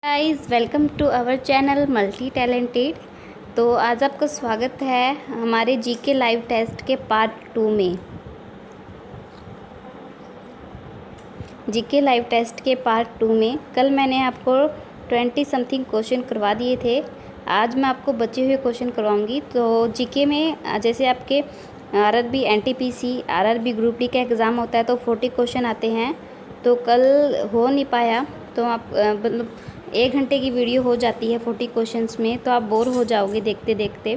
Guys, welcome to our channel multi talented. तो आज आपका स्वागत है हमारे जीके लाइव टेस्ट के पार्ट 2 में। जीके लाइव टेस्ट के पार्ट 2 में कल मैंने आपको 20 समथिंग क्वेश्चन करवा दिए थे। आज मैं आपको बचे हुए क्वेश्चन करवाऊंगी। तो जीके में जैसे आपके RRB, NTPC, RRB group D का एग्ज़ाम होता है तो 40 क्वेश्चन आते हैं। तो कल हो नहीं पाया, तो आप मतलब 1 घंटे की वीडियो हो जाती है 40 क्वेश्चंस में, तो आप बोर हो जाओगे देखते देखते।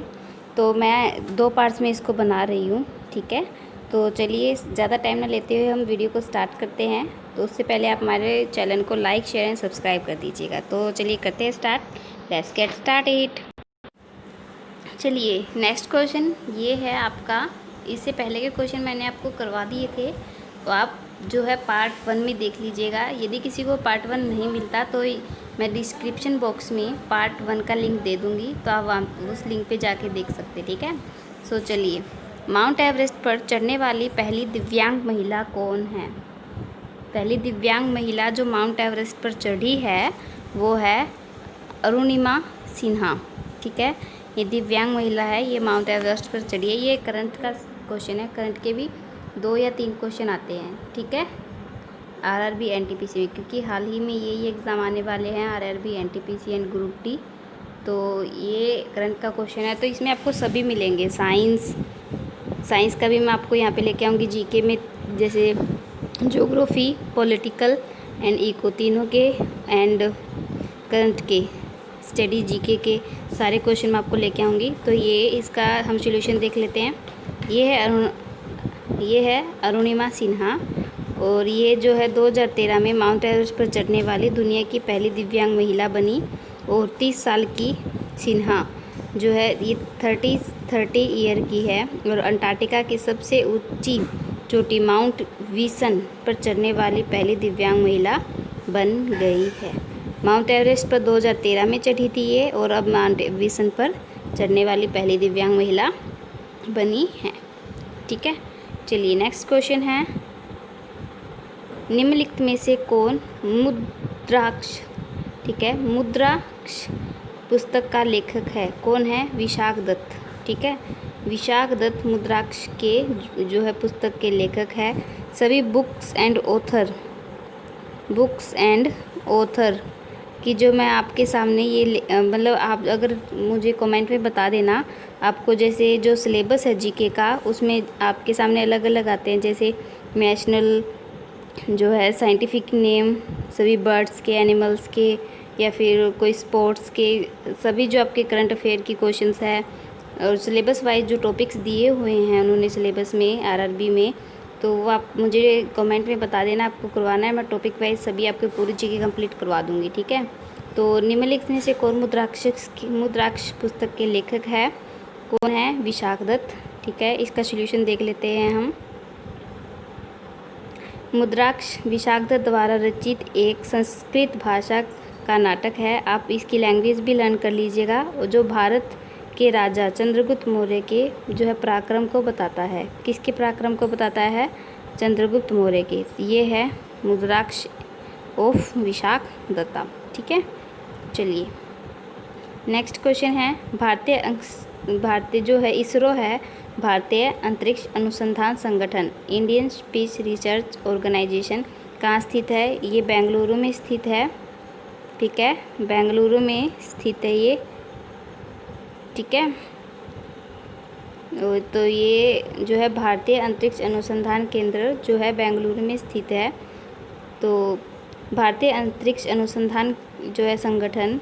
तो मैं 2 पार्ट्स में इसको बना रही हूँ, ठीक है। तो चलिए ज़्यादा टाइम ना लेते हुए हम वीडियो को स्टार्ट करते हैं। तो उससे पहले आप हमारे चैनल को लाइक, शेयर एंड सब्सक्राइब कर दीजिएगा। तो चलिए करते हैं start. Let's get start it. चलिए नेक्स्ट क्वेश्चन ये है आपका। इससे पहले के क्वेश्चन मैंने आपको करवा दिए थे, तो आप जो है पार्ट 1 में देख लीजिएगा। यदि किसी को पार्ट 1 नहीं मिलता तो मैं डिस्क्रिप्शन बॉक्स में पार्ट 1 का लिंक दे दूँगी, तो आप उस लिंक पे जाके देख सकते, ठीक है। सो चलिए, माउंट एवरेस्ट पर चढ़ने वाली पहली दिव्यांग महिला कौन है? पहली दिव्यांग महिला जो माउंट एवरेस्ट पर चढ़ी है वो है अरुणिमा सिन्हा, ठीक है। ये दिव्यांग महिला है, ये माउंट एवरेस्ट पर चढ़ी है। ये करंट का क्वेश्चन है, करंट के भी 2 या 3 क्वेश्चन आते हैं, ठीक है, आरआरबी एनटीपीसी में, क्योंकि हाल ही में यही एग्ज़ाम आने वाले हैं, RRB NTPC and group D. तो ये करंट का क्वेश्चन है, तो इसमें आपको सभी मिलेंगे। साइंस का भी मैं आपको यहाँ पे लेके आऊँगी। जीके में जैसे ज्योग्राफी, पॉलिटिकल एंड इको, तीनों के एंड करंट के स्टडी जीके के सारे क्वेश्चन मैं आपको लेके आऊँगी। तो ये इसका हम सॉल्यूशन देख लेते हैं। ये है अरुणिमा सिन्हा, और ये जो है 2013 में माउंट एवरेस्ट पर चढ़ने वाली दुनिया की पहली दिव्यांग महिला बनी। और 30 साल की सिन्हा जो है ये 30 ईयर की है, और अंटार्कटिका की सबसे ऊंची चोटी माउंट विसन पर चढ़ने वाली पहली दिव्यांग महिला बन गई है। माउंट एवरेस्ट पर 2013 में चढ़ी थी ये, और अब माउंट विसन पर चढ़ने वाली पहली दिव्यांग महिला बनी है, ठीक है। चलिए नेक्स्ट क्वेश्चन है, निम्नलिखित में से कौन मुद्राक्ष, ठीक है, मुद्राक्ष पुस्तक का लेखक है? कौन है? विशाख दत्त, ठीक है। विशाख दत्त मुद्राक्ष के जो है पुस्तक के लेखक है। सभी बुक्स एंड ऑथर कि जो मैं आपके सामने ये मतलब आप अगर मुझे कमेंट में बता देना, आपको जैसे जो सिलेबस है जीके का उसमें आपके सामने अलग अलग आते हैं, जैसे नेशनल जो है साइंटिफिक नेम, सभी बर्ड्स के, एनिमल्स के, या फिर कोई स्पोर्ट्स के, सभी जो आपके करंट अफेयर की क्वेश्चंस है, और सिलेबस वाइज जो टॉपिक्स दिए हुए हैं उन्होंने सिलेबस में आरआरबी में, तो वो आप मुझे कमेंट में बता देना आपको करवाना है। मैं टॉपिक वाइज सभी आपके पूरी जीके कंप्लीट करवा दूँगी, ठीक है। तो निम्नलिखित में से कौन मुद्राक्ष पुस्तक के लेखक है? कौन है? विशाख दत्त, ठीक है। इसका सॉल्यूशन देख लेते हैं हम। मुद्राक्ष विशाख दत्त द्वारा रचित एक संस्कृत भाषा का नाटक है। आप इसकी लैंग्वेज भी लर्न कर लीजिएगा, और जो भारत के राजा चंद्रगुप्त मौर्य के जो है पराक्रम को बताता है। किसके पराक्रम को बताता है? चंद्रगुप्त मौर्य के। ये है मुद्राक्ष ऑफ विशाख दत्ता, ठीक है। चलिए नेक्स्ट क्वेश्चन है, भारतीय जो है इसरो है, भारतीय अंतरिक्ष अनुसंधान संगठन, इंडियन स्पेस रिसर्च ऑर्गेनाइजेशन, कहाँ स्थित है? ये बेंगलुरु में स्थित है, ठीक है। बेंगलुरु में स्थित है ये, ठीक है। तो ये जो है भारतीय अंतरिक्ष अनुसंधान केंद्र जो है बेंगलुरु में स्थित है। तो भारतीय अंतरिक्ष अनुसंधान जो है संगठन,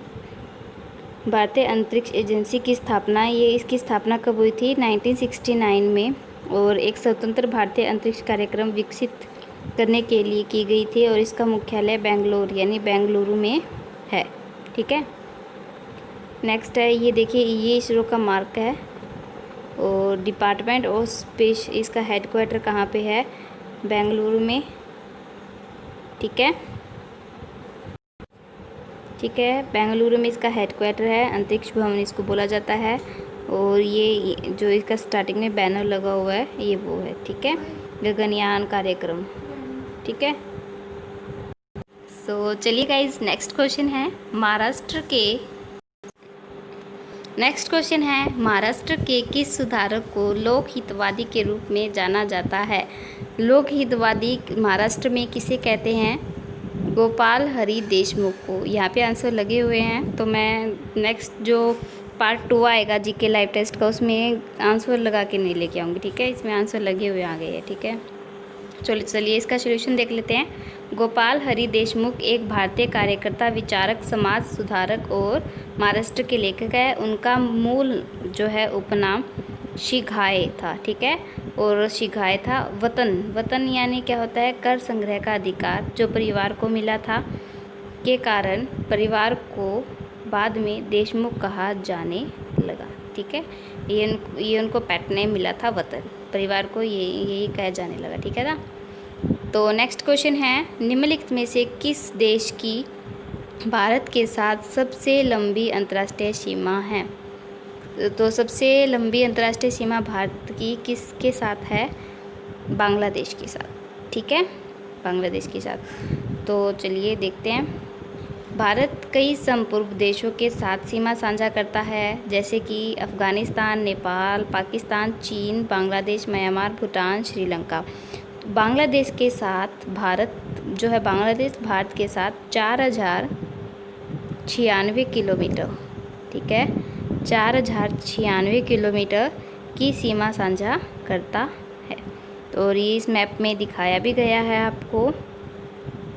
भारतीय अंतरिक्ष एजेंसी की स्थापना, इसकी स्थापना कब हुई थी? 1969 में, और एक स्वतंत्र भारतीय अंतरिक्ष कार्यक्रम विकसित करने के लिए की गई थी, और इसका मुख्यालय बेंगलोर यानी बेंगलुरु में है, ठीक है। नेक्स्ट है, ये देखिए, ये इसरो का मार्क है, और डिपार्टमेंट ऑफ स्पेस इसका हेडक्वार्टर कहाँ पे है? बेंगलुरु में, ठीक है, ठीक है। बेंगलुरु में इसका हेडक्वार्टर है, अंतरिक्ष भवन इसको बोला जाता है। और ये जो इसका स्टार्टिंग में बैनर लगा हुआ है ये वो है, ठीक है, गगनयान कार्यक्रम, ठीक है। सो चलिए गाइस, नेक्स्ट क्वेश्चन है महाराष्ट्र के किस सुधारक को लोक हितवादी के रूप में जाना जाता है? लोक हितवादी महाराष्ट्र में किसे कहते हैं? गोपाल हरी देशमुख को। यहाँ पे आंसर लगे हुए हैं, तो मैं नेक्स्ट जो पार्ट 2 आएगा जीके लाइव टेस्ट का, उसमें आंसर लगा के नहीं लेके आऊँगी, ठीक है। इसमें आंसर लगे हुए आ गए हैं, ठीक है। चलिए इसका सॉल्यूशन देख लेते हैं। गोपाल हरी देशमुख एक भारतीय कार्यकर्ता, विचारक, समाज सुधारक और महाराष्ट्र के लेखक है। उनका मूल जो है उपनाम शिघाए था, ठीक है। और शिघाए था वतन यानी क्या होता है? कर संग्रह का अधिकार जो परिवार को मिला था, के कारण परिवार को बाद में देशमुख कहा जाने लगा, ठीक है। ये उनको पेट नेम मिला था वतन, परिवार को यही कहा जाने लगा, ठीक है ना। तो नेक्स्ट क्वेश्चन है, निम्नलिखित में से किस देश की भारत के साथ सबसे लंबी अंतर्राष्ट्रीय सीमा है? तो सबसे लंबी अंतर्राष्ट्रीय सीमा भारत की किसके साथ है? बांग्लादेश के साथ, ठीक है, बांग्लादेश के साथ। तो चलिए देखते हैं। भारत कई संपूर्ण देशों के साथ सीमा साझा करता है, जैसे कि अफ़गानिस्तान, नेपाल, पाकिस्तान, चीन, बांग्लादेश, म्यांमार, भूटान, श्रीलंका। बांग्लादेश के साथ भारत जो है, बांग्लादेश भारत के साथ 4096 किलोमीटर, ठीक है, 4096 किलोमीटर की सीमा साझा करता है। तो ये इस मैप में दिखाया भी गया है आपको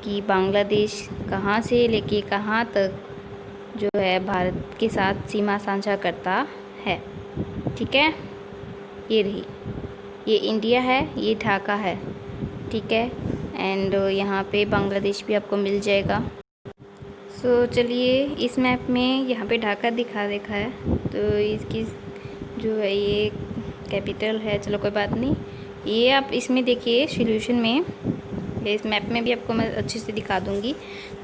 कि बांग्लादेश कहाँ से लेके कहाँ तक जो है भारत के साथ सीमा साझा करता है, ठीक है। ये रही, ये इंडिया है, ये ढाका है, ठीक है। एंड यहाँ पे बांग्लादेश भी आपको मिल जाएगा। सो चलिए इस मैप में यहाँ पे ढाका दिखा देखा है, तो इसकी जो है ये कैपिटल है। चलो कोई बात नहीं, ये आप इसमें देखिए सॉल्यूशन में, इस मैप में भी आपको मैं अच्छे से दिखा दूँगी।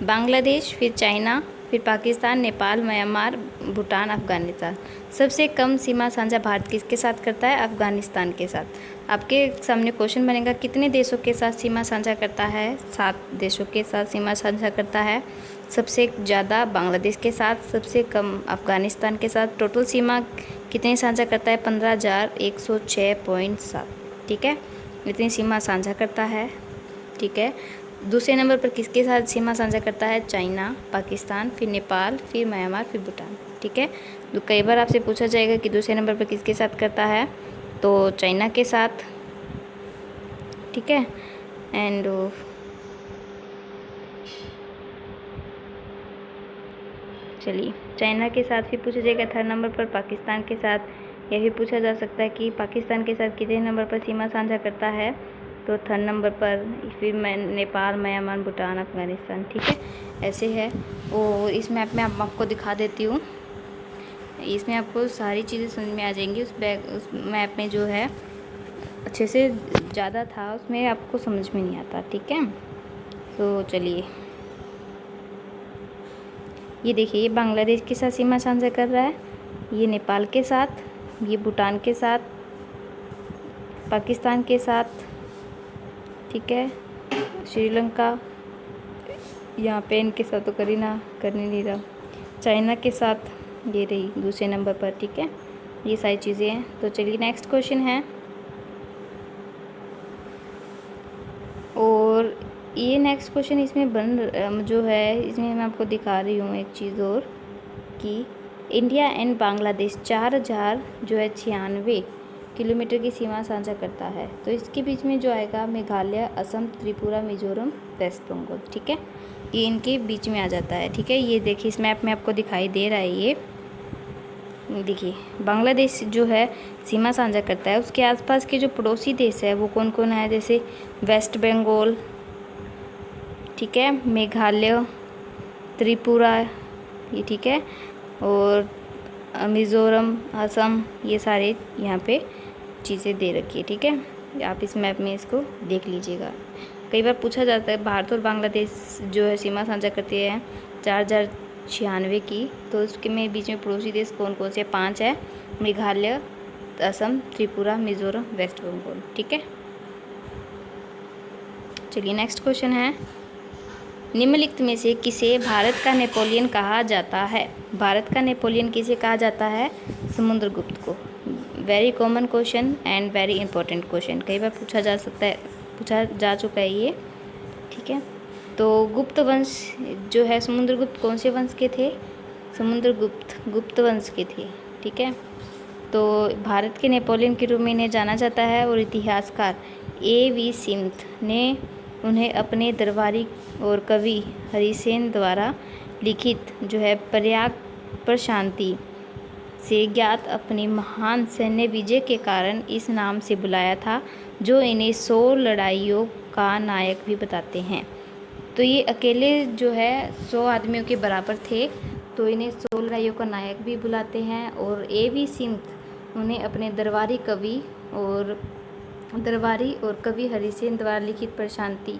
बांग्लादेश, फिर चाइना, फिर पाकिस्तान, नेपाल, म्यांमार, भूटान, अफ़गानिस्तान। सबसे कम सीमा साझा भारत किसके साथ करता है? अफ़गानिस्तान के साथ। आपके सामने क्वेश्चन बनेगा कितने देशों के साथ सीमा साझा करता है? 7 देशों के साथ सीमा साझा करता है। सबसे ज़्यादा बांग्लादेश के साथ, सबसे कम अफ़गानिस्तान के साथ। टोटल सीमा कितनी साझा करता है? 15,106.7, ठीक है, इतनी सीमा साझा करता है, ठीक है। दूसरे नंबर पर किसके साथ सीमा साझा करता है? चाइना, पाकिस्तान, फिर नेपाल, फिर म्यांमार, फिर भूटान, ठीक है। तो कई बार आपसे पूछा जाएगा कि दूसरे नंबर पर किसके साथ करता है, तो चाइना के साथ, ठीक है। एंड चलिए चाइना के साथ फिर पूछा जाएगा थर्ड नंबर पर पाकिस्तान के साथ। यह भी पूछा जा सकता है कि पाकिस्तान के साथ कितने नंबर पर सीमा साझा करता है, तो थर्ड नंबर पर। फिर नेपाल, म्यांमार, भूटान, अफ़गानिस्तान, ठीक है, ऐसे है। और इस मैप में आपको दिखा देती हूँ, इसमें आपको सारी चीज़ें समझ में आ जाएंगी। उस मैप में जो है अच्छे से ज़्यादा था, उसमें आपको समझ में नहीं आता, ठीक है। तो चलिए ये देखिए, ये बांग्लादेश के साथ सीमा साझा कर रहा है, ये नेपाल के साथ, ये भूटान के साथ, पाकिस्तान के साथ, ठीक है, श्रीलंका, यहाँ पे इनके साथ तो कर नहीं रहा, चाइना के साथ ये रही दूसरे नंबर पर, ठीक है। ये सारी चीज़ें हैं। तो चलिए नेक्स्ट क्वेश्चन है, और ये नेक्स्ट क्वेश्चन इसमें जो है, इसमें मैं आपको दिखा रही हूँ एक चीज़ और, कि इंडिया एंड बांग्लादेश 4000 जो है 96 किलोमीटर की सीमा साझा करता है। तो इसके बीच में जो आएगा मेघालय, असम, त्रिपुरा, मिजोरम, वेस्ट बंगाल, ठीक है, ये इनके बीच में आ जाता है, ठीक है। ये देखिए इस मैप में आपको दिखाई दे रहा है, ये देखिए बांग्लादेश जो है सीमा साझा करता है। उसके आसपास के जो पड़ोसी देश है वो कौन कौन है? जैसे वेस्ट बंगाल, ठीक है, मेघालय, त्रिपुरा, ये ठीक है, और मिज़ोरम, असम, ये सारे यहाँ पे चीज़ें दे रखी है, ठीक है। आप इस मैप में इसको देख लीजिएगा। कई बार पूछा जाता है भारत और बांग्लादेश जो है सीमा साझा करते हैं 4096 की, तो उसके में बीच में पड़ोसी देश कौन कौन से? 5 है, मेघालय, असम, त्रिपुरा, मिज़ोरम, वेस्ट बंगाल, ठीक है। चलिए नेक्स्ट क्वेश्चन है, निम्नलिखित में से किसे भारत का नेपोलियन कहा जाता है? भारत का नेपोलियन किसे कहा जाता है? समुद्रगुप्त को। Very common question and very important question, कई बार पूछा जा चुका है ये, ठीक है। तो गुप्त वंश जो है, समुद्रगुप्त कौन से वंश के थे? समुद्रगुप्त गुप्त वंश के थे, ठीक है। तो भारत के नेपोलियन के रूप में इन्हें जाना जाता है और इतिहासकार A.V. सिमथ ने उन्हें अपने दरबारी और कवि हरिसेन द्वारा लिखित जो है प्रयाग प्रशांति से ज्ञात अपनी महान सैन्य विजय के कारण इस नाम से बुलाया था, जो इन्हें 100 लड़ाइयों का नायक भी बताते हैं। तो ये अकेले जो है 100 आदमियों के बराबर थे, तो इन्हें 100 लड़ाइयों का नायक भी बुलाते हैं। और A.V. सिमथ उन्हें अपने दरबारी और कवि हरिसेन द्वारा लिखित प्रशांति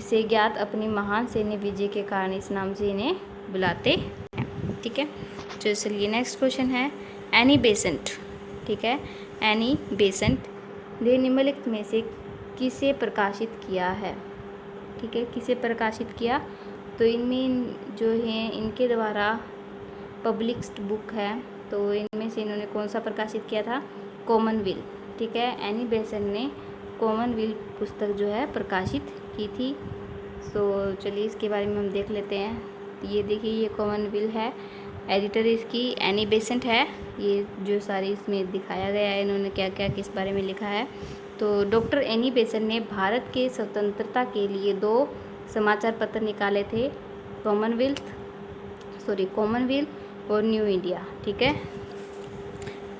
से ज्ञात अपनी महान सैन्य विजय के कारण इस नाम से इन्हें बुलाते हैं, ठीक है। तो चलिए नेक्स्ट क्वेश्चन है एनी बेसेंट, ठीक है। एनी बेसेंट ने निम्नलिखित में से किसे प्रकाशित किया है? ठीक है, किसे प्रकाशित किया? तो इनमें जो है इनके द्वारा पब्लिश्ड बुक है, तो इनमें से इन्होंने कौन सा प्रकाशित किया था? कॉमनवेल्थ, ठीक है। एनी बेसेंट ने कॉमनवेल्थ पुस्तक जो है प्रकाशित की थी। तो चलिए इसके बारे में हम देख लेते हैं। ये देखिए, ये कॉमनवेल्थ है, एडिटर इसकी एनी बेसेंट है। ये जो सारी इसमें दिखाया गया है इन्होंने क्या क्या किस बारे में लिखा है। तो डॉक्टर एनी बेसेंट ने भारत के स्वतंत्रता के लिए 2 समाचार पत्र निकाले थे, कॉमनवेल्थ और न्यू इंडिया, ठीक है।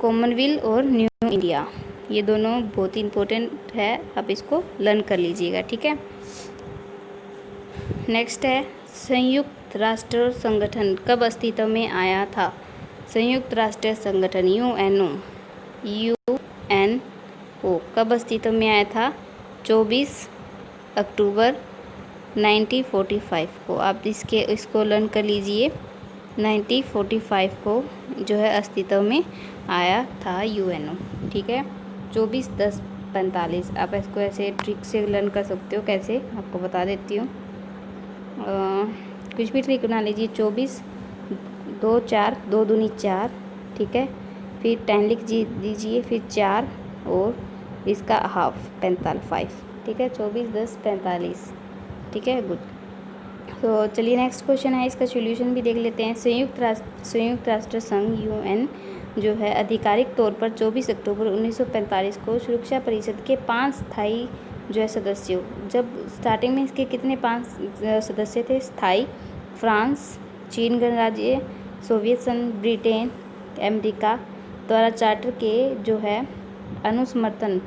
कॉमनवेल्थ और न्यू इंडिया ये दोनों बहुत इम्पोर्टेंट है, आप इसको लर्न कर लीजिएगा, ठीक है। नेक्स्ट है संयुक्त राष्ट्र संगठन कब अस्तित्व में आया था? संयुक्त राष्ट्र संगठन यूएनओ कब अस्तित्व में आया था? 24 अक्टूबर 1945 को। आप इसको लर्न कर लीजिए। 1945 को जो है अस्तित्व में आया था यूएनओ, ठीक है। 24/10/45 आप इसको ऐसे ट्रिक से लर्न कर सकते हो। कैसे आपको बता देती हूँ, कुछ भी ट्रिक बना लीजिए। 24 2 4 2 दूनी 4, ठीक है। फिर 10 लिख दीजिए, फिर 4 और इसका हाफ 45, ठीक है। 24/10/45, ठीक है, गुड। तो चलिए नेक्स्ट क्वेश्चन है, इसका सॉल्यूशन भी देख लेते हैं। संयुक्त राष्ट्र संघ यूएन जो है आधिकारिक तौर पर 24 अक्टूबर 1945 को सुरक्षा परिषद के 5 स्थायी जो है सदस्यों, जब स्टार्टिंग में इसके कितने 5 सदस्य थे स्थायी? फ्रांस, चीन गणराज्य, सोवियत संघ, ब्रिटेन, अमेरिका द्वारा चार्टर के जो है अनुसमर्थन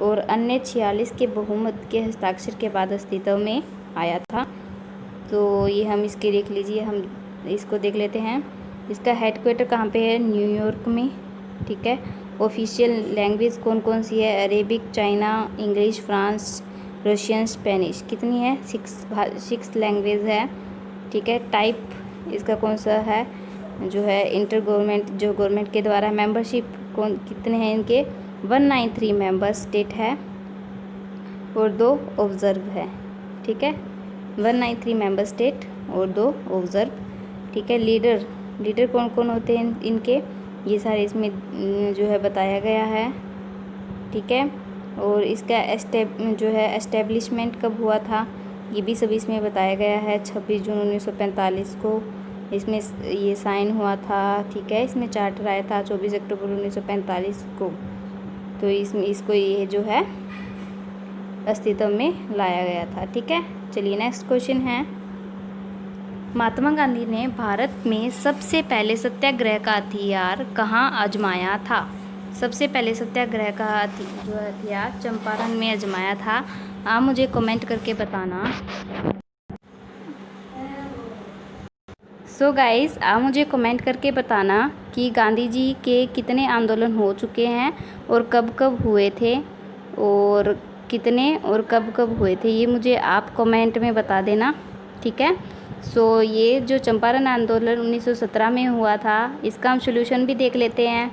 और अन्य 46 के बहुमत के हस्ताक्षर के बाद अस्तित्व में आया था। तो ये हम इसके देख लीजिए, हम इसको देख लेते हैं। इसका हेडक्वार्टर कहाँ पे है? न्यूयॉर्क में, ठीक है। ऑफिशियल लैंग्वेज कौन कौन सी है? Arabic, China, English, France, Russian, Spanish. कितनी है? 6 लैंग्वेज है, ठीक है। टाइप इसका कौन सा है? जो है इंटर गवर्नमेंट, जो गवर्नमेंट के द्वारा। मेंबरशिप कितने हैं इनके? 193 मेंबर स्टेट है और 2 ऑब्जर्व है, ठीक है। 193 मेंबर स्टेट और 2 ऑब्जर्व, ठीक है। लीडर कौन कौन होते हैं इनके? ये सारे इसमें जो है बताया गया है, ठीक है। और इसका जो है एस्टेब्लिशमेंट कब हुआ था, ये भी सब इसमें बताया गया है। 26 जून 1945 को इसमें ये साइन हुआ था, ठीक है। इसमें चार्टर आया था 24 अक्टूबर 1945 को। तो इसको ये जो है अस्तित्व में लाया गया था, ठीक है। चलिए नेक्स्ट क्वेश्चन है, महात्मा गांधी ने भारत में सबसे पहले सत्याग्रह का हथियार कहाँ आजमाया था? सबसे पहले सत्याग्रह का जो हथियार चंपारण में आजमाया था। आप मुझे कमेंट करके बताना। सो गाइस, आप मुझे कमेंट करके बताना कि गांधी जी के कितने आंदोलन हो चुके हैं और कब कब हुए थे, और कितने और कब कब हुए थे, ये मुझे आप कमेंट में बता देना, ठीक है। सो ये जो चंपारण आंदोलन 1917 में हुआ था, इसका हम सॉल्यूशन भी देख लेते हैं।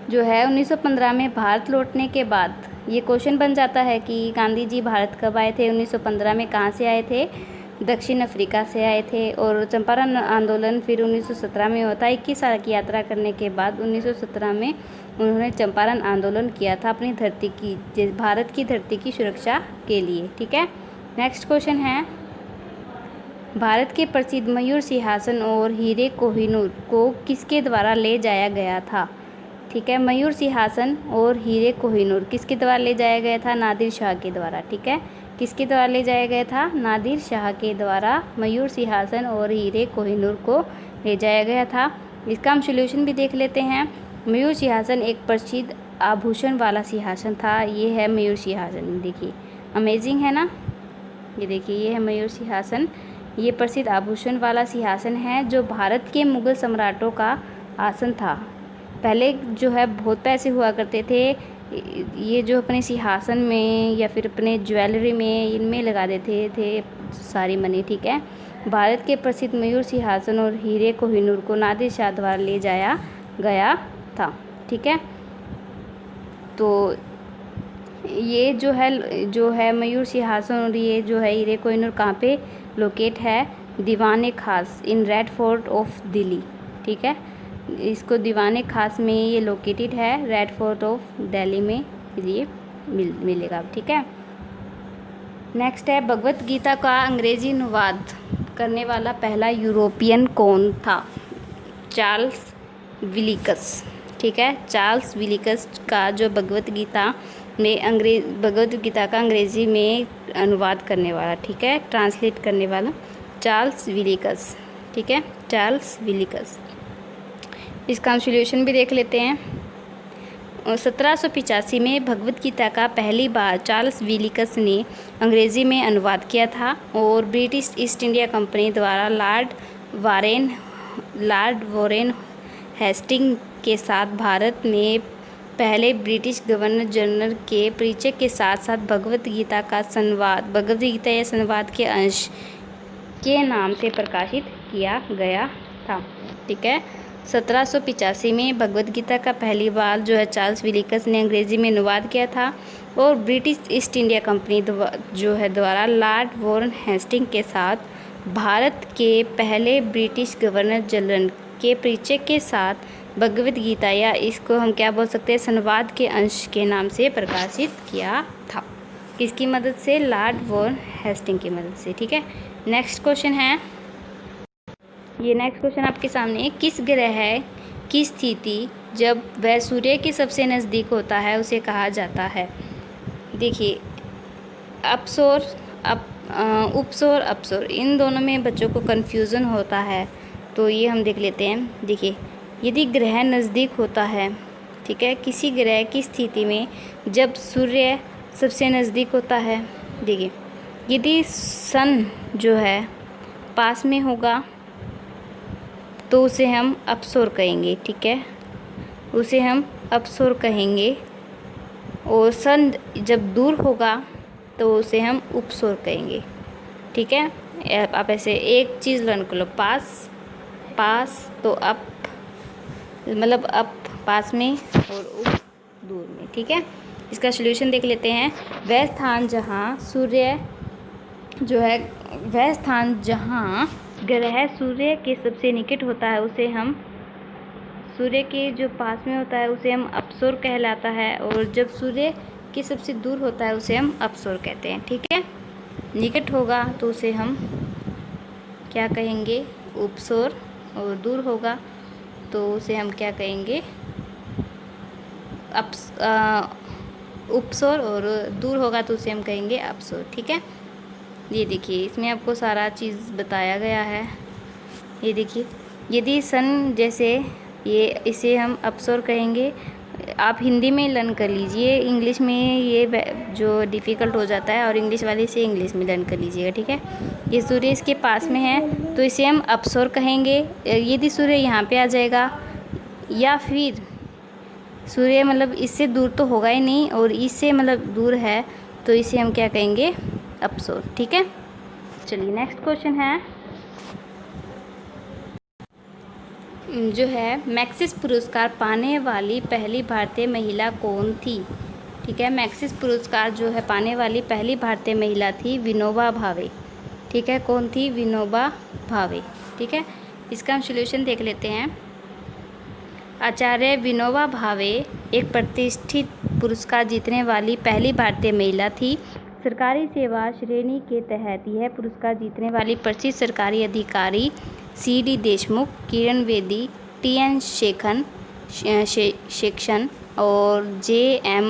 जो है 1915 में भारत लौटने के बाद ये क्वेश्चन बन जाता है कि गांधी जी भारत कब आए थे। 1915 में कहाँ से आए थे? दक्षिण अफ्रीका से आए थे। और चंपारण आंदोलन फिर 1917 में होता है। 21 साल की यात्रा करने के बाद 1917 में उन्होंने चंपारण आंदोलन किया था अपनी धरती की, भारत की धरती की सुरक्षा के लिए। ठीक है, नेक्स्ट क्वेश्चन है, भारत के प्रसिद्ध मयूर सिंहासन और हीरे कोहिनूर को किसके द्वारा ले जाया गया था? ठीक है, मयूर सिंहासन और हीरे कोहिनूर किसके द्वारा ले जाया गया था? नादिर शाह के द्वारा। ठीक है, किसके द्वारा ले जाया गया था? नादिर शाह के द्वारा मयूर सिंहासन और हीरे कोहिनूर को ले जाया गया था। इसका हम सॉल्यूशन भी देख लेते हैं। मयूर सिंहासन एक प्रसिद्ध आभूषण वाला सिंहासन था। ये है मयूर सिंहासन, देखिए अमेजिंग है ना। ये देखिए, ये है मयूर सिंहासन। ये प्रसिद्ध आभूषण वाला सिंहासन है जो भारत के मुगल सम्राटों का आसन था। पहले जो है बहुत पैसे हुआ करते थे, ये जो अपने सिंहासन में या फिर अपने ज्वेलरी में इनमें लगा देते थे सारी मनी। ठीक है, भारत के प्रसिद्ध मयूर सिंहासन और हीरे कोहिनूर को नादिर शाह द्वारा ले जाया गया था। ठीक है, तो ये जो है मयूर सिंहासन और ये जो है हीरे कोहिनूर कहाँ पे लोकेट है? दीवाने खास in red fort of Delhi. ठीक है, इसको दीवाने खास में ये लोकेटेड है, रेड फोर्ट ऑफ दिल्ली में ये मिलेगा। ठीक है, नेक्स्ट है, भगवत गीता का अंग्रेजी अनुवाद करने वाला पहला यूरोपियन कौन था? चार्ल्स विलिकस। ठीक है, चार्ल्स विलिकस का जो भगवत गीता का अंग्रेजी में अनुवाद करने वाला, ठीक है, ट्रांसलेट करने वाला चार्ल्स विलिकस। ठीक है, चार्ल्स विलिकस। इसका हम सॉल्यूशन भी देख लेते हैं। 1785 में भगवत गीता का पहली बार चार्ल्स विलिकस ने अंग्रेज़ी में अनुवाद किया था और ब्रिटिश ईस्ट इंडिया कंपनी द्वारा लॉर्ड वॉरेन हेस्टिंग के साथ भारत में पहले ब्रिटिश गवर्नर जनरल के परिचय के साथ साथ भगवत गीता या संवाद के अंश के नाम से प्रकाशित किया गया था। ठीक है, 1785 में भगवत गीता का पहली बार जो है चार्ल्स विलिकस ने अंग्रेज़ी में अनुवाद किया था और ब्रिटिश ईस्ट इंडिया कंपनी द्वारा लॉर्ड वॉरेन हेस्टिंग के साथ भारत के पहले ब्रिटिश गवर्नर जनरल के परिचय के साथ भगवत गीता या इसको हम क्या बोल सकते हैं, संवाद के अंश के नाम से प्रकाशित किया था। किसकी मदद से? लॉर्ड वॉरेन हेस्टिंग की मदद से। ठीक है, नेक्स्ट क्वेश्चन है, ये नेक्स्ट क्वेश्चन आपके सामने, किस ग्रह की स्थिति जब वह सूर्य के सबसे नज़दीक होता है उसे कहा जाता है? देखिए, उपसौर अपसौर इन दोनों में बच्चों को कन्फ्यूज़न होता है, तो ये हम देख लेते हैं। देखिए, यदि ग्रह नज़दीक होता है, ठीक है, किसी ग्रह की स्थिति में जब सूर्य सबसे नज़दीक होता है, देखिए यदि सन जो है पास में होगा तो उसे हम अपसौर कहेंगे। ठीक है, उसे हम अपसौर कहेंगे। और सन जब दूर होगा तो उसे हम उपसौर कहेंगे। ठीक है, आप ऐसे एक चीज़ लर्न कर लो, पास तो अप मतलब अप पास में और उप दूर में। ठीक है, इसका सॉल्यूशन देख लेते हैं। वह स्थान जहाँ ग्रह सूर्य के सबसे निकट होता है उसे हम सूर्य के जो पास में होता है उसे हम अपसौर कहलाता है, और जब सूर्य के सबसे दूर होता है उसे हम अपसौर कहते हैं। ठीक है, निकट होगा तो उसे हम क्या कहेंगे? उपसौर, और दूर होगा तो उसे हम क्या कहेंगे? उपसौर, और दूर होगा तो उसे हम कहेंगे अपसौर। ठीक है, ये देखिए इसमें आपको सारा चीज़ बताया गया है। ये देखिए, यदि सन जैसे इसे हम अपसौर कहेंगे। आप हिंदी में लर्न कर लीजिए, इंग्लिश में ये जो डिफ़िकल्ट हो जाता है, और इंग्लिश वाले से इंग्लिश में लर्न कर लीजिएगा। ठीक है, ये सूर्य इसके पास में है तो इसे हम अपसौर कहेंगे। यदि सूर्य यहाँ पे आ जाएगा या फिर सूर्य मतलब इससे दूर तो होगा ही नहीं और इससे मतलब दूर है तो इसे हम क्या कहेंगे? अपसौर। ठीक है, चलिए नेक्स्ट क्वेश्चन है जो है मैक्सिस पुरस्कार पाने वाली पहली भारतीय महिला कौन थी? ठीक है। मैक्सिस पुरस्कार जो है पाने वाली पहली भारतीय महिला थी विनोबा भावे, ठीक है। कौन थी? विनोबा भावे, ठीक है। इसका हम सॉल्यूशन देख लेते हैं। आचार्य विनोबा भावे एक प्रतिष्ठित पुरस्कार जीतने वाली पहली भारतीय महिला थी। सरकारी सेवा श्रेणी के तहत यह पुरस्कार जीतने वाली प्रसिद्ध सरकारी अधिकारी C.D. देशमुख, किरण बेदी, T.N. शेखन और J.M.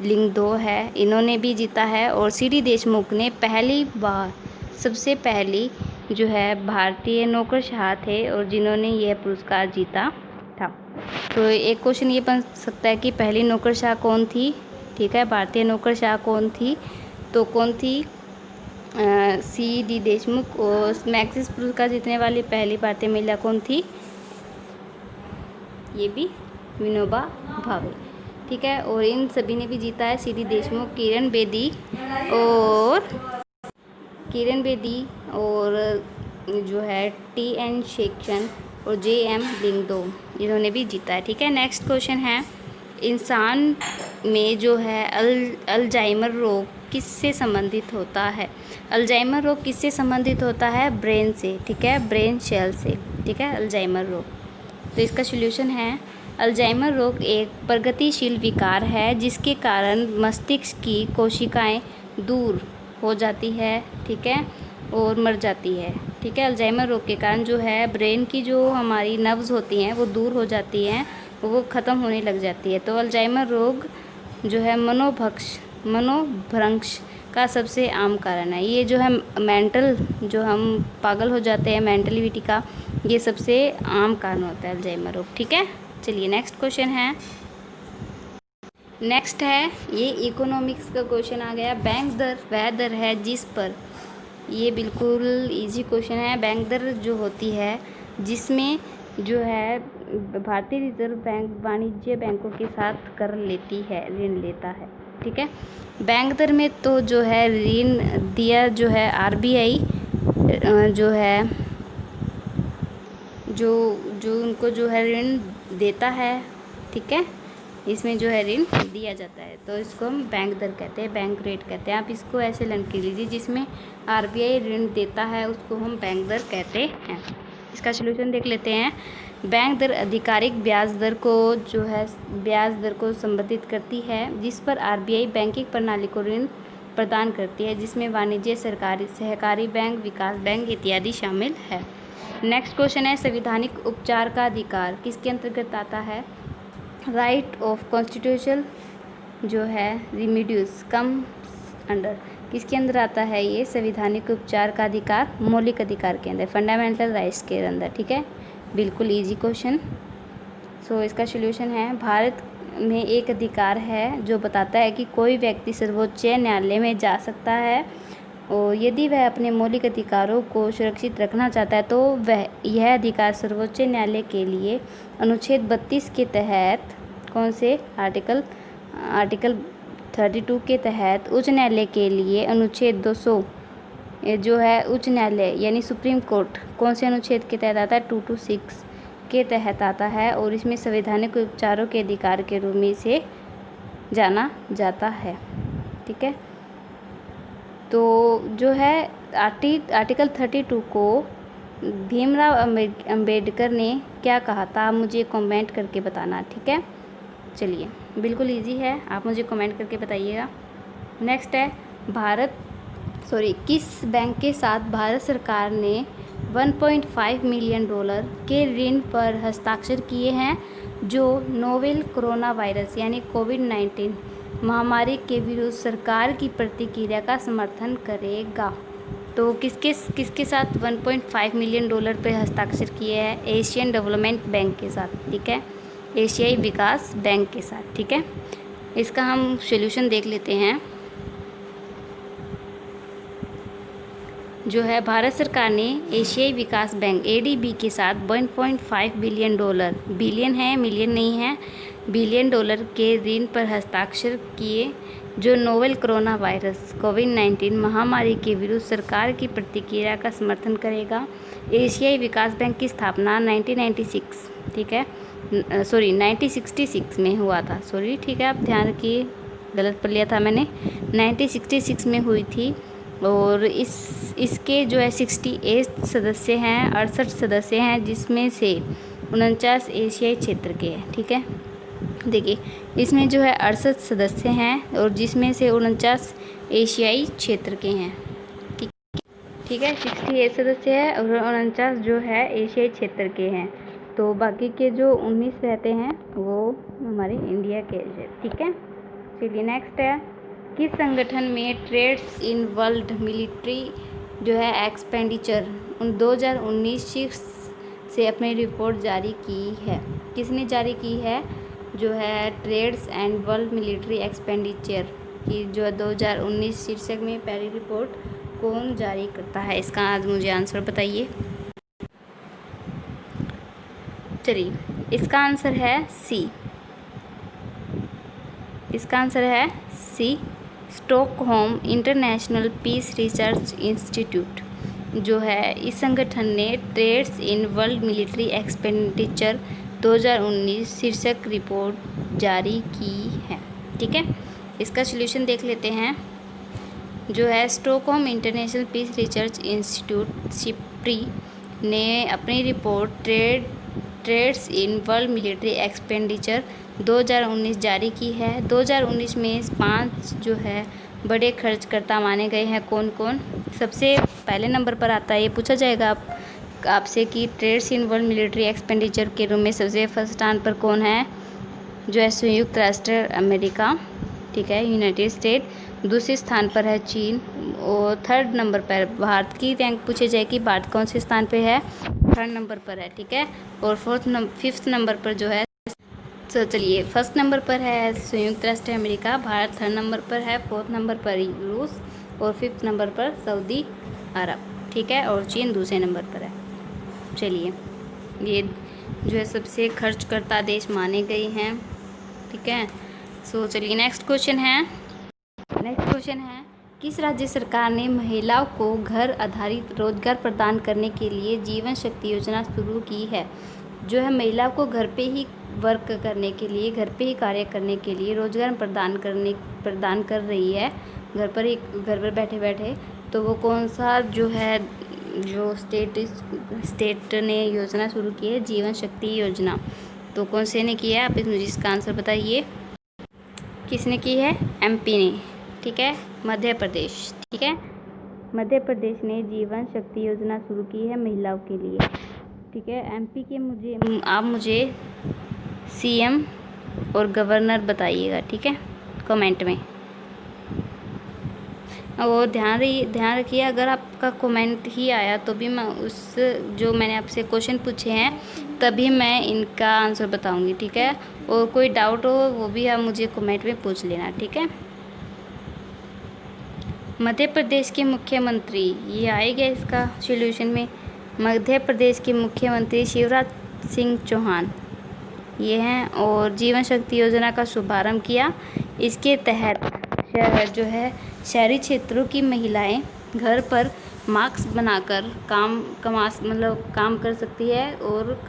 लिंगदो है, इन्होंने भी जीता है। और C.D. देशमुख ने पहली बार सबसे पहली जो है भारतीय नौकरशाह थे और जिन्होंने यह पुरस्कार जीता था। तो एक क्वेश्चन ये बन सकता है कि पहली नौकरशाह कौन थी, ठीक है। भारतीय नौकरशाह कौन थी? तो कौन थी? C.D. देशमुख। और मैक्सिस पुरस्कार जीतने वाली पहली भारतीय महिला कौन थी? ये भी विनोबा भावे, ठीक है। और इन सभी ने भी जीता है, C.D. देशमुख, किरण बेदी और जो है T.N. शेखन और J.M. लिंगदो, इन्होंने भी जीता है, ठीक है। नेक्स्ट क्वेश्चन है, इंसान में जो है अल्जाइमर रोग किससे संबंधित होता है? अल्जाइमर रोग किससे संबंधित होता है? ब्रेन से, ठीक है, ब्रेन सेल से, ठीक है, अल्जाइमर रोग। तो इसका सॉल्यूशन है, अल्जाइमर रोग एक प्रगतिशील विकार है जिसके कारण मस्तिष्क की कोशिकाएं दूर हो जाती है, ठीक है, और मर जाती है, ठीक है। अल्जाइमर रोग के कारण जो है ब्रेन की जो हमारी नर्व्स होती हैं वो दूर हो जाती हैं, वो ख़त्म होने लग जाती है। तो अल्जाइमर रोग जो है मनोभ्रंश का सबसे आम कारण है। ये जो है मेंटल, जो हम पागल हो जाते हैं, मेंटलिटी का ये सबसे आम कारण होता है अल्जाइमर रोग, ठीक है। चलिए नेक्स्ट क्वेश्चन है। नेक्स्ट है, ये इकोनॉमिक्स का क्वेश्चन आ गया। बैंक दर वह दर है जिस पर, ये बिल्कुल इजी क्वेश्चन है। बैंक दर जो होती है जिसमें जो है भारतीय रिजर्व बैंक वाणिज्य बैंकों के साथ कर लेती है, ऋण लेता है, ठीक है। बैंक दर में तो जो है ऋण दिया जो है RBI जो है जो उनको जो है ऋण देता है, ठीक है, इसमें जो है ऋण दिया जाता है, तो इसको हम बैंक दर कहते हैं, बैंक रेट कहते हैं। आप इसको ऐसे लर्न कर लीजिए, जिसमें RBI ऋण देता है उसको हम बैंक दर कहते हैं। इसका सॉल्यूशन देख लेते हैं। बैंक दर आधिकारिक ब्याज दर को जो है ब्याज दर को संबंधित करती है जिस पर RBI बैंकिंग प्रणाली को ऋण प्रदान करती है, जिसमें वाणिज्य, सरकारी, सहकारी बैंक, विकास बैंक इत्यादि शामिल है। नेक्स्ट क्वेश्चन है, संवैधानिक उपचार का अधिकार किसके अंतर्गत आता है? राइट ऑफ कॉन्स्टिट्यूशनल जो है रिमीडियस कम्स अंडर, किसके अंदर आता है ये? संवैधानिक उपचार का अधिकार मौलिक अधिकार के अंदर, फंडामेंटल राइट्स के अंदर, ठीक है। बिल्कुल इजी क्वेश्चन। सो इसका सॉल्यूशन है, भारत में एक अधिकार है जो बताता है कि कोई व्यक्ति सर्वोच्च न्यायालय में जा सकता है और यदि वह अपने मौलिक अधिकारों को सुरक्षित रखना चाहता है तो वह यह अधिकार सर्वोच्च न्यायालय के लिए अनुच्छेद 32 के तहत, कौन से आर्टिकल 32 के तहत, उच्च न्यायालय के लिए अनुच्छेद 200 जो है उच्च न्यायालय यानी सुप्रीम कोर्ट कौन से अनुच्छेद के तहत आता है? 226 के तहत आता है और इसमें संवैधानिक उपचारों के अधिकार के रूप में इसे जाना जाता है, ठीक है। तो जो है आर्टिकल 32 को भीमराव अंबेडकर ने क्या कहा था? आप मुझे कमेंट करके बताना, ठीक है। चलिए बिल्कुल इजी है, आप मुझे कमेंट करके बताइएगा। नेक्स्ट है, किस बैंक के साथ भारत सरकार ने $1.5 मिलियन के ऋण पर हस्ताक्षर किए हैं जो नोवेल कोरोना वायरस यानी कोविड-19 महामारी के विरुद्ध सरकार की प्रतिक्रिया का समर्थन करेगा? तो किसके साथ $1.5 मिलियन पे हस्ताक्षर किए हैं? एशियन डेवलपमेंट बैंक के साथ, ठीक है, एशियाई विकास बैंक के साथ, ठीक है। इसका हम सॉल्यूशन देख लेते हैं। जो है भारत सरकार ने एशियाई विकास बैंक ADB के साथ $1.5 बिलियन, बिलियन है मिलियन नहीं है, $1 बिलियन के ऋण पर हस्ताक्षर किए जो नोवेल कोरोना वायरस कोविड-19 महामारी के विरुद्ध सरकार की प्रतिक्रिया का समर्थन करेगा। एशियाई विकास बैंक की स्थापना 1996 ठीक है, सॉरी 1966 में हुआ था, सॉरी, ठीक है, आप ध्यान रखिए, गलत पढ़ लिया था मैंने, 1966 में हुई थी। और इसके जो है 68 सदस्य हैं, 68 सदस्य हैं, जिसमें से 49 एशियाई क्षेत्र के हैं, ठीक है। देखिए इसमें जो है 68 सदस्य हैं और जिसमें से 49 एशियाई क्षेत्र के हैं, ठीक है। 68 सदस्य है और 49 जो है एशियाई क्षेत्र के हैं, तो बाकी के जो 19 रहते हैं वो हमारे इंडिया के हैं, ठीक है। चलिए नेक्स्ट है, किस संगठन में ट्रेड्स इन वर्ल्ड मिलिट्री जो है एक्सपेंडिचर 2019 से अपनी रिपोर्ट जारी की है? किसने जारी की है जो है trades and world military expenditure की जो है 2019 शीर्षक में पहली रिपोर्ट कौन जारी करता है? इसका आज मुझे आंसर बताइए। चलिए इसका आंसर है सी, इसका आंसर है C, Stockholm international peace research institute जो है इस संगठन ने trends in world military expenditure 2019 शीर्षक रिपोर्ट जारी की है, ठीक है। इसका सॉल्यूशन देख लेते हैं। जो है Stockholm international peace research institute SIPRI ने अपनी report trades in world military expenditure 2019 जारी की है। 2019 में 5 जो है बड़े खर्चकर्ता माने गए हैं, कौन कौन? सबसे पहले नंबर पर आता है, ये पूछा जाएगा आपसे कि trades in world military expenditure के रूप में सबसे फर्स्ट स्थान पर कौन है? जो है संयुक्त राष्ट्र अमेरिका, ठीक है, यूनाइटेड स्टेट। दूसरे स्थान पर है चीन और थर्ड नंबर पर भारत की रैंक पूछे जाए कि भारत कौन से स्थान पे है? थर्ड नंबर पर है, ठीक है। और फिफ्थ नंबर पर जो है, तो चलिए फर्स्ट नंबर पर है संयुक्त राष्ट्र अमेरिका, भारत थर्ड नंबर पर है, फोर्थ नंबर पर रूस और फिफ्थ नंबर पर सऊदी अरब, ठीक है, और चीन दूसरे नंबर पर है। चलिए ये जो है सबसे खर्चकर्ता देश माने गए हैं, ठीक है। सो चलिए नेक्स्ट क्वेश्चन है, किस राज्य सरकार ने महिलाओं को घर आधारित रोजगार प्रदान करने के लिए जीवन शक्ति योजना शुरू की है? जो है महिलाओं को घर पे ही वर्क करने के लिए, घर पे ही कार्य करने के लिए रोजगार प्रदान कर रही है, घर पर बैठे बैठे। तो वो कौन सा जो है जो स्टेट ने योजना शुरू की है? जीवन शक्ति योजना। तो कौन से ने की है? आप मुझे इसका आंसर बताइए। किसने की है? एमपी ने, ठीक है, मध्य प्रदेश, ठीक है, मध्य प्रदेश ने जीवन शक्ति योजना शुरू की है महिलाओं के लिए, ठीक है। एमपी के आप मुझे सीएम और गवर्नर बताइएगा, ठीक है, कमेंट में। और ध्यान रखिए, अगर आपका कमेंट ही आया तो भी मैं जो मैंने आपसे क्वेश्चन पूछे हैं तभी मैं इनका आंसर बताऊंगी, ठीक है। और कोई डाउट हो वो भी आप मुझे कमेंट में पूछ लेना, ठीक है। मध्य प्रदेश के मुख्यमंत्री, ये आएगा इसका सॉल्यूशन में, मध्य प्रदेश के मुख्यमंत्री शिवराज सिंह चौहान ये हैं, और जीवन शक्ति योजना का शुभारंभ किया। इसके तहत जो है शहरी क्षेत्रों की महिलाएं घर पर मास्क बनाकर काम कर सकती है और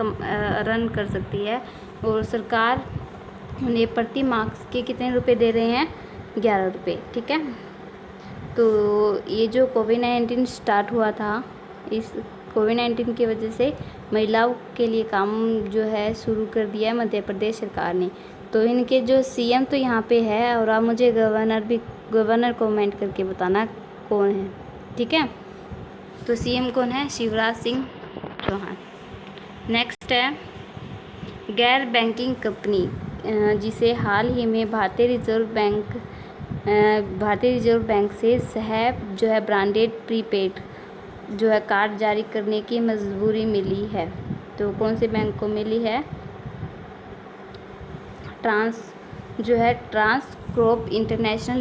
रन कर सकती है। और सरकार उन्हें प्रति मास्क के कितने रुपए दे रहे हैं? 11 रुपये, ठीक है। तो ये जो कोविड-19 स्टार्ट हुआ था, इस कोविड-19 की वजह से महिलाओं के लिए काम जो है शुरू कर दिया है मध्य प्रदेश सरकार ने। तो इनके जो सीएम तो यहाँ पे है, और आप मुझे गवर्नर कमेंट करके बताना कौन है, ठीक है। तो सीएम कौन है? शिवराज सिंह चौहान। नेक्स्ट है, गैर बैंकिंग कंपनी जिसे हाल ही में भारतीय रिजर्व बैंक से जो है ब्रांडेड प्रीपेड जो है कार्ड जारी करने की मजबूरी मिली है। तो कौन से बैंक को मिली है? ट्रांसकॉर्प इंटरनेशनल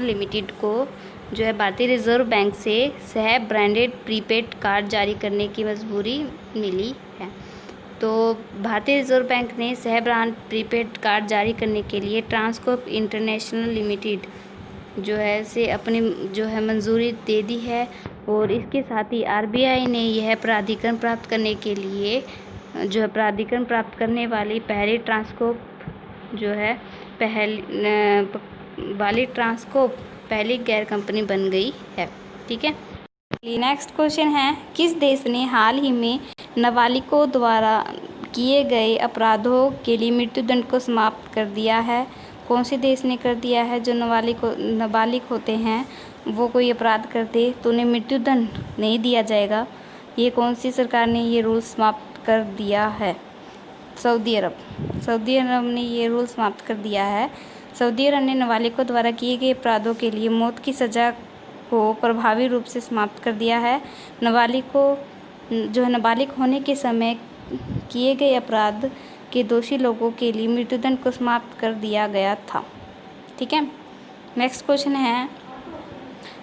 लिमिटेड को जो है भारतीय रिजर्व बैंक से सह ब्रांडेड प्रीपेड कार्ड जारी करने की मजबूरी मिली है। तो भारतीय रिजर्व बैंक ने सह ब्रांड प्रीपेड कार्ड जारी करने के लिए ट्रांसकॉर्प इंटरनेशनल लिमिटेड जो है से अपनी जो है मंजूरी दे दी है। और इसके साथ ही आरबीआई ने यह प्राधिकरण प्राप्त करने के लिए जो है प्राधिकरण प्राप्त करने वाली पहली ट्रांसकोप जो है पहली गैर कंपनी बन गई है। ठीक है। नेक्स्ट क्वेश्चन है, किस देश ने हाल ही में नाबालिगों द्वारा किए गए अपराधों के लिए मृत्युदंड को समाप्त कर दिया है? कौन से देश ने कर दिया है? जो नाबालिग होते हैं वो कोई अपराध करते तो उन्हें मृत्युदंड नहीं दिया जाएगा। ये कौन सी सरकार ने ये रूल समाप्त कर दिया है? सऊदी अरब ने ये रूल समाप्त कर दिया है। सऊदी अरब ने नाबालिगों द्वारा किए गए अपराधों के लिए मौत की सज़ा को प्रभावी रूप से समाप्त कर दिया है। नाबालिग होने के समय किए गए अपराध के दोषी लोगों के लिए मृत्युदंड को समाप्त कर दिया गया था। ठीक है। नेक्स्ट क्वेश्चन है,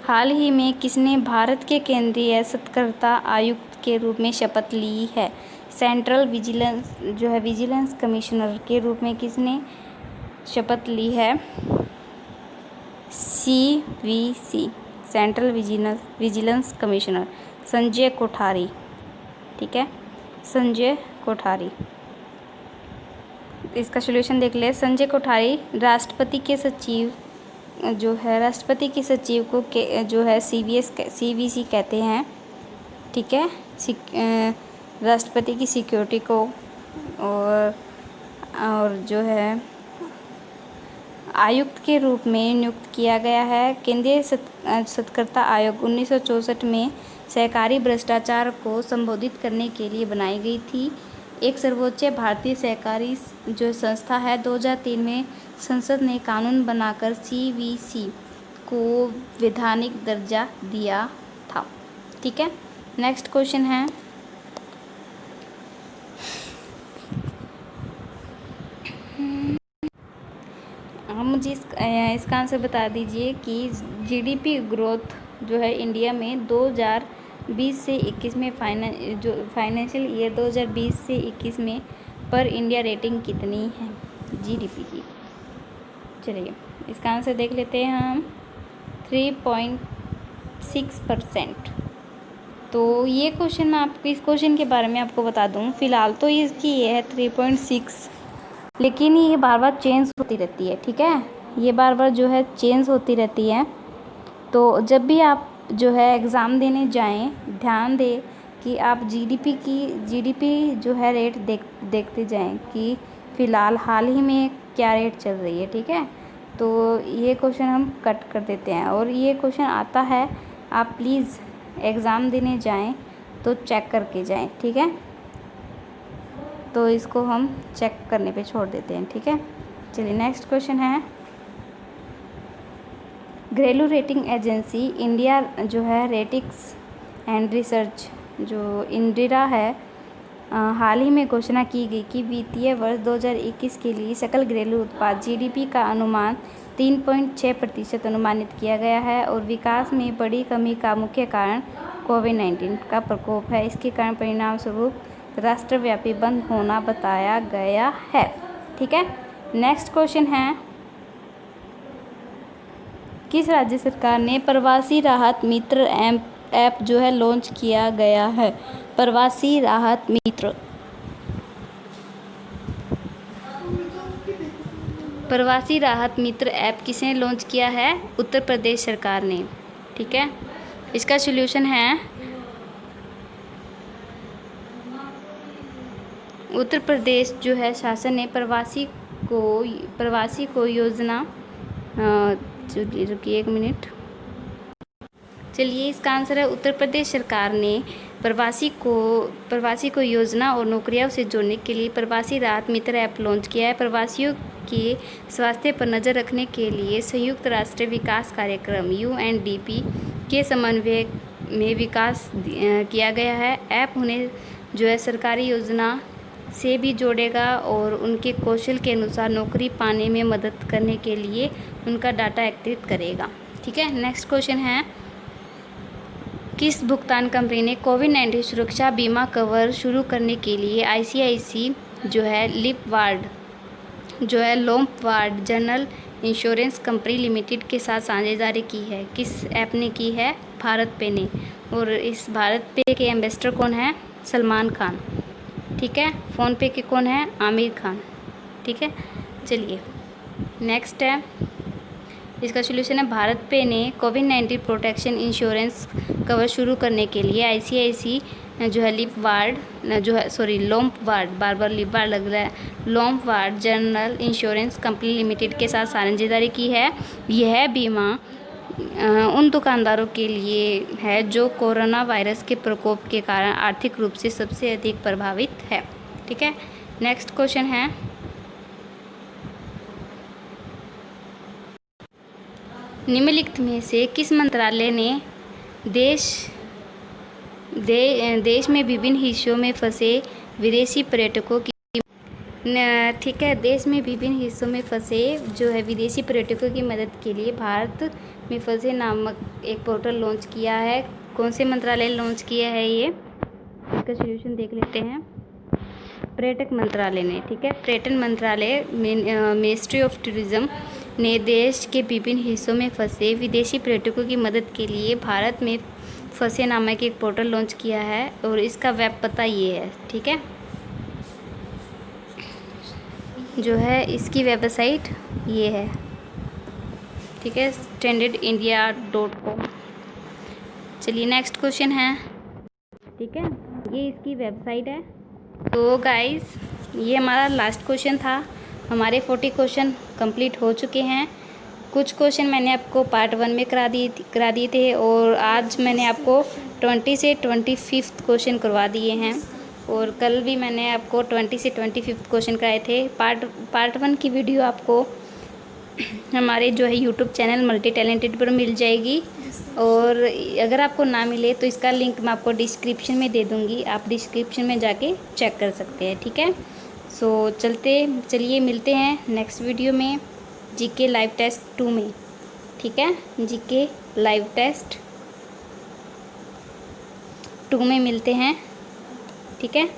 हाल ही में किसने भारत के केंद्रीय सतर्कता आयुक्त के रूप में शपथ ली है? सेंट्रल विजिलेंस कमिश्नर के रूप में किसने शपथ ली है? CVC central vigilance commissioner Sanjay Kothari. ठीक है, संजय कोठारी। इसका सॉल्यूशन देख ले। संजय कोठारी राष्ट्रपति के सचिव को जो है CVC कहते हैं। ठीक है, राष्ट्रपति की सिक्योरिटी को और जो है आयुक्त के रूप में नियुक्त किया गया है। केंद्रीय सतर्कता आयोग 1964 में सहकारी भ्रष्टाचार को संबोधित करने के लिए बनाई गई थी। एक सर्वोच्च भारतीय सहकारी जो संस्था है। 2003 में संसद ने कानून बनाकर CVC को वैधानिक दर्जा दिया था। ठीक है। नेक्स्ट क्वेश्चन है, मुझे इसका आंसर बता दीजिए कि GDP ग्रोथ जो है इंडिया में 2020 से 21 में फाइनेंशियल ईयर 2020 से 21 में पर इंडिया रेटिंग कितनी है GDP की? चलिए इसका आंसर देख लेते हैं हम। 3.6%। तो ये क्वेश्चन मैं आपको इस क्वेश्चन के बारे में आपको बता दूं, फ़िलहाल तो इसकी ये है 3.6, लेकिन ये बार बार चेंज होती रहती है। ठीक है, ये बार बार जो है चेंज होती रहती है। तो जब भी आप जो है एग्ज़ाम देने जाएं, ध्यान दें कि आप GDP जो है रेट देखते जाएं कि फ़िलहाल हाल ही में क्या रेट चल रही है। ठीक है, तो ये क्वेश्चन हम कट कर देते हैं। और ये क्वेश्चन आता है, आप प्लीज़ एग्ज़ाम देने जाएं तो चेक करके जाएं। ठीक है, तो इसको हम चेक करने पे छोड़ देते हैं। ठीक है, चलिए नेक्स्ट क्वेश्चन है, घरेलू रेटिंग एजेंसी इंडिया जो है रेटिंग्स एंड रिसर्च जो इंडिरा है, हाल ही में घोषणा की गई कि वित्तीय वर्ष 2021 के लिए सकल घरेलू उत्पाद GDP का अनुमान 3.6% अनुमानित किया गया है। और विकास में बड़ी कमी का मुख्य कारण कोविड-19 का प्रकोप है। इसके कारण परिणाम स्वरूप राष्ट्रव्यापी बंद होना बताया गया है। ठीक है। नेक्स्ट क्वेश्चन है, किस राज्य सरकार ने प्रवासी राहत मित्र ऐप जो है लॉन्च किया गया है? प्रवासी राहत मित्र ऐप किसने लॉन्च किया है? उत्तर प्रदेश सरकार ने। ठीक है, इसका सॉल्यूशन है, उत्तर प्रदेश जो है शासन ने प्रवासी को योजना रुकिए 1 मिनट। चलिए इसका आंसर है, उत्तर प्रदेश सरकार ने प्रवासी को योजना और नौकरियों से जोड़ने के लिए प्रवासी राहत मित्र ऐप लॉन्च किया है। प्रवासियों के स्वास्थ्य पर नज़र रखने के लिए संयुक्त राष्ट्र विकास कार्यक्रम UNDP के समन्वय में विकास किया गया है। ऐप उन्हें जो है सरकारी योजना से भी जोड़ेगा और उनके कौशल के अनुसार नौकरी पाने में मदद करने के लिए उनका डाटा एकत्रित करेगा। ठीक है। नेक्स्ट क्वेश्चन है, किस भुगतान कंपनी ने कोविड-19 सुरक्षा बीमा कवर शुरू करने के लिए ICICI जो है Lombard general insurance company limited के साथ साझेदारी की है? किस ऐप ने की है? भारत पे ने। और इस भारत पे के एम्बेसडर कौन है? सलमान खान। ठीक है। फ़ोन पे के कौन है? आमिर खान। ठीक है। चलिए नेक्स्ट है, इसका सोल्यूशन है भारत पे ने कोविड-19 प्रोटेक्शन इंश्योरेंस कवर शुरू करने के लिए आईसीआईसी जो है लोम्बार्ड, बार लिपवार्ड लग रहा है, Lombard general insurance company limited के साथ साझेदारी की है। यह बीमा उन दुकानदारों के लिए है जो कोरोना वायरस के प्रकोप के कारण आर्थिक रूप से सबसे अधिक प्रभावित है। ठीक है। नेक्स्ट क्वेश्चन है, निम्नलिखित में से किस मंत्रालय ने देश में विभिन्न हिस्सों में फंसे विदेशी पर्यटकों की ठीक है, देश में विभिन्न हिस्सों में फंसे जो है विदेशी पर्यटकों की मदद के लिए भारत में फंसे नामक एक पोर्टल लॉन्च किया है? कौन से मंत्रालय लॉन्च किया है ये? इसका सोल्यूशन देख लेते हैं। पर्यटक मंत्रालय ने। ठीक है। पर्यटन मंत्रालय मिनिस्ट्री ऑफ टूरिज्म ने देश के विभिन्न हिस्सों में फंसे विदेशी पर्यटकों की मदद के लिए भारत में फंसे नामक एक पोर्टल लॉन्च किया है और इसका वेब पता ये है। ठीक है। जो है इसकी वेबसाइट ये है। ठीक है, standardindia.com। चलिए नेक्स्ट क्वेश्चन है। ठीक है, ये इसकी वेबसाइट है। तो गाइस ये हमारा लास्ट क्वेश्चन था। हमारे 40 क्वेश्चन कंप्लीट हो चुके हैं। कुछ क्वेश्चन मैंने आपको पार्ट 1 में करा दिए थे और आज मैंने आपको 20 से 25 क्वेश्चन करवा दिए हैं और कल भी मैंने आपको 20 से 25 क्वेश्चन कराए थे। पार्ट 1 की वीडियो आपको हमारे जो है यूट्यूब चैनल मल्टी टैलेंटेड पर मिल जाएगी और अगर आपको ना मिले तो इसका लिंक मैं आपको डिस्क्रिप्शन में दे दूँगी, आप डिस्क्रिप्शन में जाके चेक कर सकते हैं। ठीक है। सो चलिए मिलते हैं नेक्स्ट वीडियो में जीके लाइव टेस्ट 2 में। ठीक है, जीके लाइव टेस्ट 2 में मिलते हैं। ठीक है।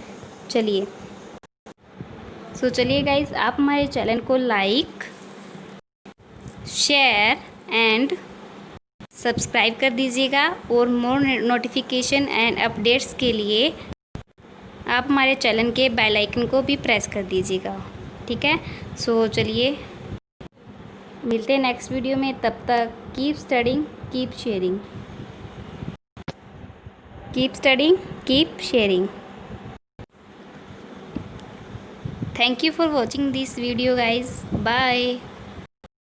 चलिए चलिए गाइस, आप हमारे चैनल को लाइक, शेयर एंड सब्सक्राइब कर दीजिएगा और मोर नोटिफिकेशन एंड अपडेट्स के लिए आप हमारे चैनल के बेल आइकन को भी प्रेस कर दीजिएगा। ठीक है। चलिए मिलते हैं नेक्स्ट वीडियो में। तब तक keep studying, keep sharing, keep studying, keep sharing. Thank you for watching this video guys. Bye.